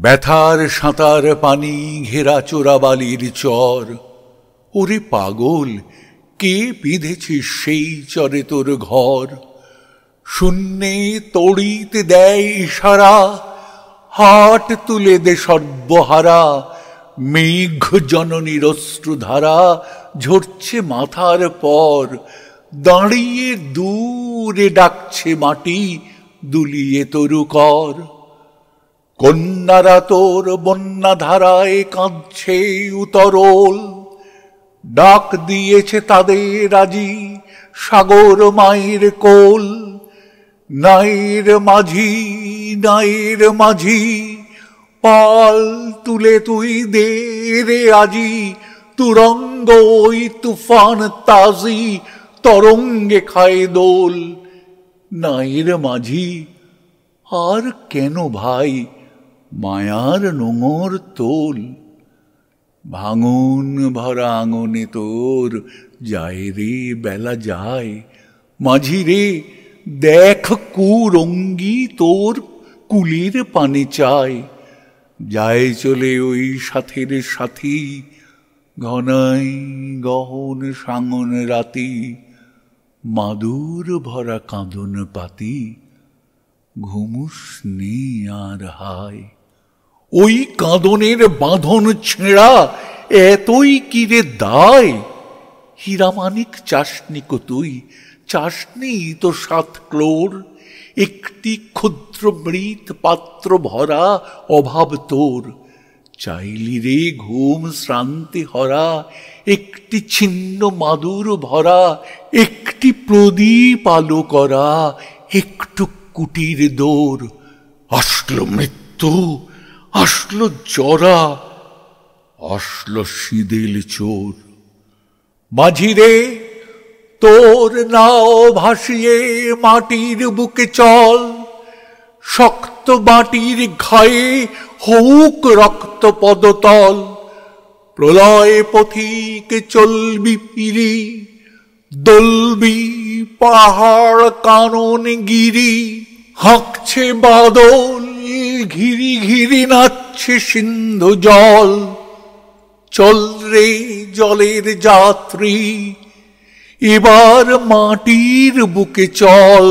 ব্যথার সাঁতার পানি ঘেরা চোরাবালির চর। ওরে পাগল, কে বিঁধেছে সেই চরে তোর ঘর? শূন্যে তড়িতে দেয় ইশারা, হাট তুলে দে সর্বহারা। মেঘ জননীর অশ্রুধারা ঝরছে মাথার পর। দাঁড়িয়ে দূরে ডাকছে মাটি, দুলিয়ে তরু কর। কন্যারা তোর বন্যা ধারায় কাঁদছে উতরল, ডাক দিয়েছে তাদের আজি সাগর মায়ের কোল। নাইর মাঝি, নাইর মাঝি, পাল তুলে তুই দে রে আজি। তুরঙ্গ ওই তুফান তাজি, তরঙ্গে খায় দোল। নাইর মাঝি, আর কেন ভাই মায়ার নোঙর তোল? ভাঙন ভরা আঙনে তোর যায় রে বেলা যায়। মাঝি রে, দেখ কুরঙ্গি তোর কুলির পানে চায়। যায় চলে ওই সাথের সাথী, ঘনাই গহন সাঙন রাতি। মাদুর ভরা কাঁদন পাতি, ঘুমুস নে আর হায়। ওই কাঁদনের বাঁধন ছেঁড়া এতই কিরে দায়? হীরামানিক চাসনি কো তুই, চাসনি তো 7 ক্লোর? একটি ক্ষুদ্র মৃত পাত্র ভরা অভাব তোর। চাইলি রে ঘুম শ্রান্তি হরা, একটি ছিন্ন মাদুর ভরা। একটি প্রদীপ আলো করা, একটু কুটির দোর। আসলো মৃত্যু, আসলো জরা, আসলো সিঁদেল চোর। মাঝি রে, তোর নাও ভাসিয়ে মাটির বুকে চল। শক্ত মাটির ঘায়ে হউক রক্ত পদতল। প্রলয় পথিক চলবি ফিরি, দলবি পাহাড় কানন গিরি। হাঁকছে বাদল, ঘিরি ঘিরি নাচছে সিন্ধু জল। চল রে জলের যাত্রী, এবার মাটির বুকে চল।